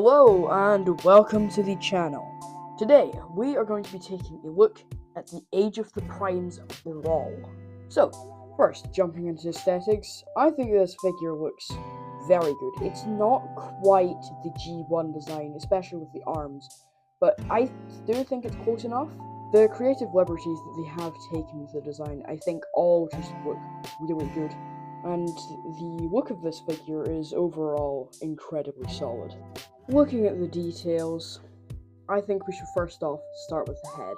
Hello and welcome to the channel. Today we are going to be taking a look at the Age of the Primes Brawl. So, first, jumping into aesthetics, I think this figure looks very good. It's not quite the G1 design, especially with the arms, but I do think it's close enough. The creative liberties that they have taken with the design, I think all just look really good. And the look of this figure is overall incredibly solid. Looking at the details, I think we should first off start with the head.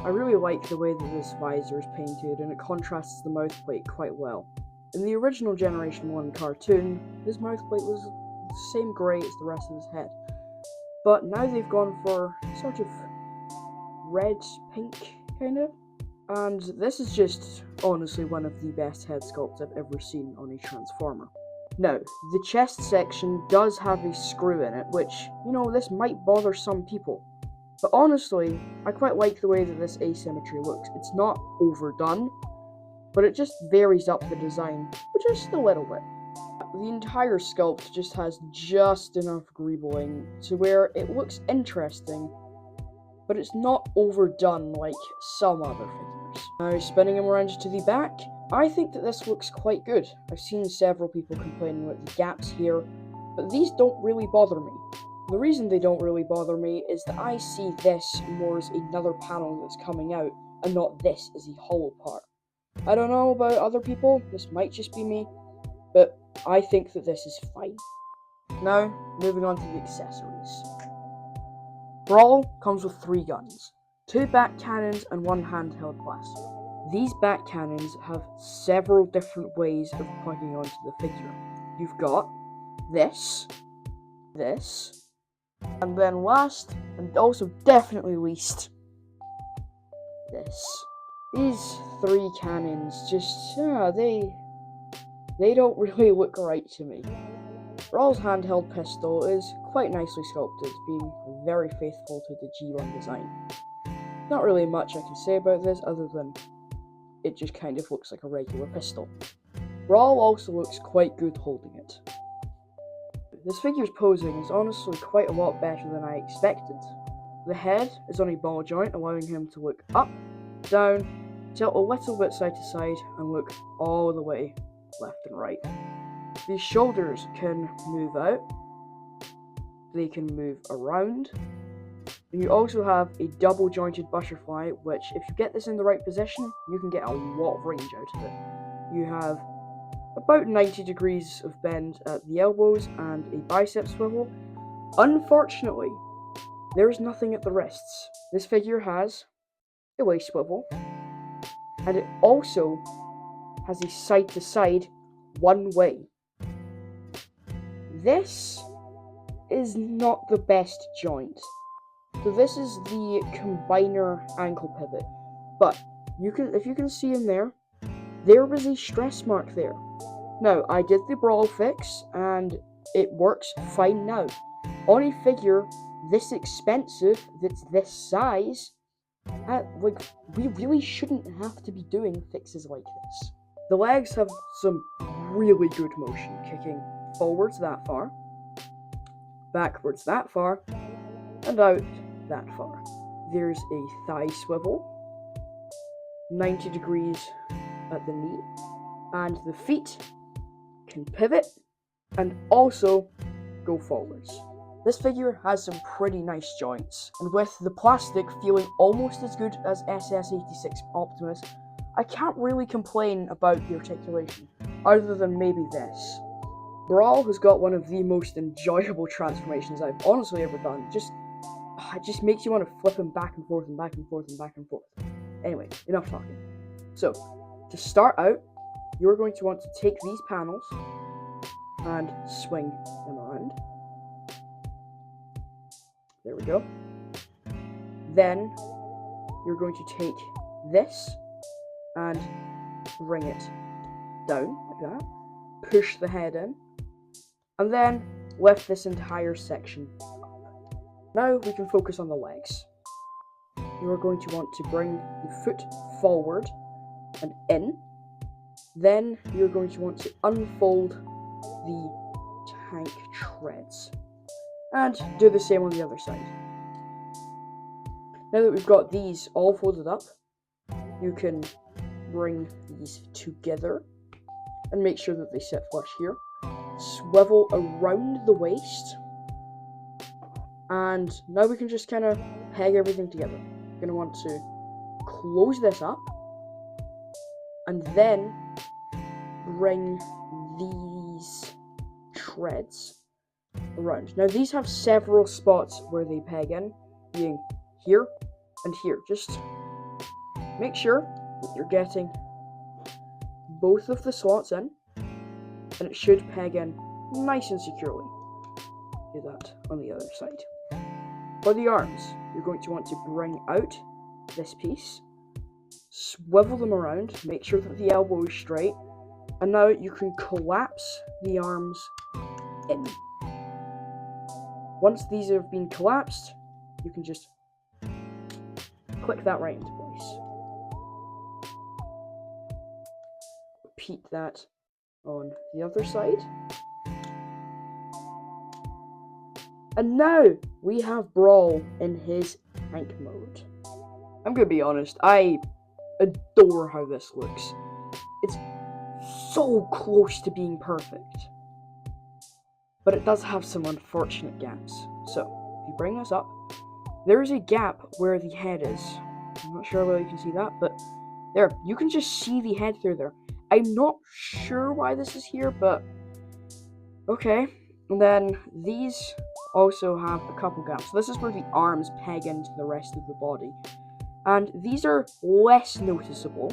I really like the way that this visor is painted and it contrasts the mouthplate quite well. In the original Generation 1 cartoon, this mouthplate was the same grey as the rest of his head. But now they've gone for sort of red-pink, kind of. And this is just honestly one of the best head sculpts I've ever seen on a Transformer. Now, the chest section does have a screw in it, which, this might bother some people. But honestly, I quite like the way that this asymmetry looks. It's not overdone, but it just varies up the design, just a little bit. The entire sculpt just has just enough greebling to where it looks interesting, but it's not overdone like some other figures. Now, spinning him around to the back, I think that this looks quite good. I've seen several people complaining about the gaps here, but these don't really bother me. The reason they don't really bother me is that I see this more as another panel that's coming out, and not this as a hollow part. I don't know about other people, this might just be me, but I think that this is fine. Now, moving on to the accessories. Brawl comes with 3 guns, 2 back cannons and 1 handheld blaster. These back cannons have several different ways of pointing onto the figure. You've got this, and then last, and also definitely least, this. These 3 cannons just, they don't really look right to me. Brawl's handheld pistol is quite nicely sculpted, being very faithful to the G1 design. Not really much I can say about this other than it just kind of looks like a regular pistol. Brawl also looks quite good holding it. This figure's posing is honestly quite a lot better than I expected. The head is on a ball joint, allowing him to look up, down, tilt a little bit side to side, and look all the way left and right. These shoulders can move out, they can move around. You also have a double jointed butterfly, which if you get this in the right position, you can get a lot of range out of it. You have about 90 degrees of bend at the elbows and a bicep swivel. Unfortunately, there is nothing at the wrists. This figure has a waist swivel, and it also has a side to side one way. This is not the best joint. So this is the combiner ankle pivot, but if you can see in there was a stress mark there. Now, I did the Brawl fix, and it works fine now. On a figure this expensive, that's this size, we really shouldn't have to be doing fixes like this. The legs have some really good motion, kicking forwards that far, backwards that far, and out that far. There's a thigh swivel, 90 degrees at the knee, and the feet can pivot and also go forwards. This figure has some pretty nice joints, and with the plastic feeling almost as good as SS86 Optimus, I can't really complain about the articulation, other than maybe this. Brawl has got one of the most enjoyable transformations I've honestly ever done. It just makes you want to flip him back and forth and back and forth and back and forth. Anyway, enough talking. So, to start out, you're going to want to take these panels and swing them around. There we go. Then, you're going to take this and bring it down like that. Push the head in. And then, lift this entire section up. Now we can focus on the legs. You are going to want to bring the foot forward and in. Then you're going to want to unfold the tank treads. And do the same on the other side. Now that we've got these all folded up, you can bring these together and make sure that they sit flush here. Swivel around the waist, and now we can just kind of peg everything together. You're going to want to close this up and then bring these treads around. Now these have several spots where they peg in, being here and here. Just make sure that you're getting both of the slots in, and it should peg in nice and securely. Do that on the other side. For the arms, you're going to want to bring out this piece, swivel them around, make sure that the elbow is straight, and now you can collapse the arms in. Once these have been collapsed, you can just click that right into place. Repeat that on the other side. And now we have Brawl in his tank mode. I'm gonna be honest, I adore how this looks. It's so close to being perfect. But it does have some unfortunate gaps. So, if you bring this up, there is a gap where the head is. I'm not sure whether you can see that, but there, you can just see the head through there. I'm not sure why this is here, but okay. And then these also have a couple gaps. So this is where the arms peg into the rest of the body. And these are less noticeable,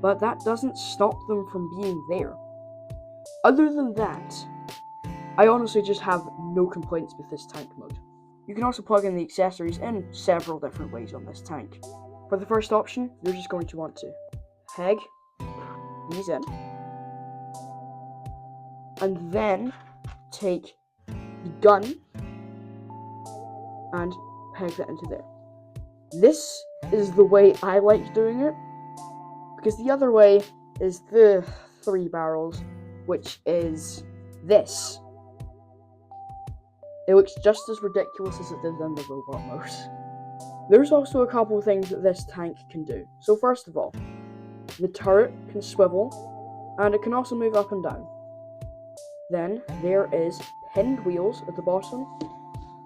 but that doesn't stop them from being there. Other than that, I honestly just have no complaints with this tank mode. You can also plug in the accessories in several different ways on this tank. For the first option, you're just going to want to peg these in, and then take the gun and peg that into there. This is the way I like doing it, because the other way is the 3 barrels, which is this. It looks just as ridiculous as it did in the robot mode. There's also a couple of things that this tank can do. So first of all, the turret can swivel, and it can also move up and down. Then there is pinned wheels at the bottom,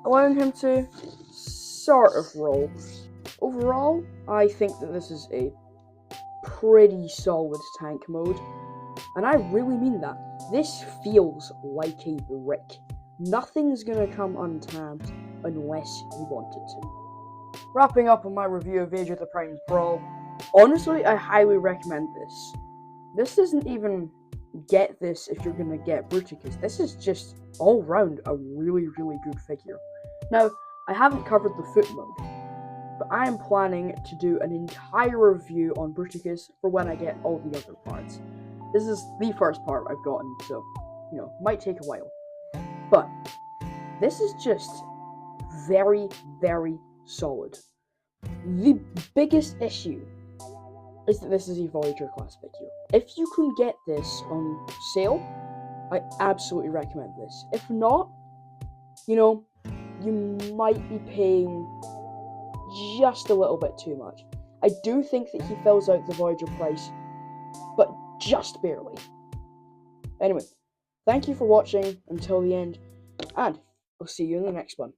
allowing him to sort of roll. Overall, I think that this is a pretty solid tank mode, and I really mean that. This feels like a brick. Nothing's gonna come untapped unless you want it to. Wrapping up on my review of Age of the Primes Brawl, honestly, I highly recommend this. This doesn't even get this if you're gonna get Bruticus. This is just all round a really, really good figure. Now, I haven't covered the foot mode, but I am planning to do an entire review on Bruticus for when I get all the other parts. This is the first part I've gotten, so, might take a while. But this is just very, very solid. The biggest issue is that this is a Voyager class figure. If you can get this on sale, I absolutely recommend this. If not, you might be paying just a little bit too much. I do think that he fills out the Voyager price, but just barely. Anyway, thank you for watching until the end, and I'll see you in the next one.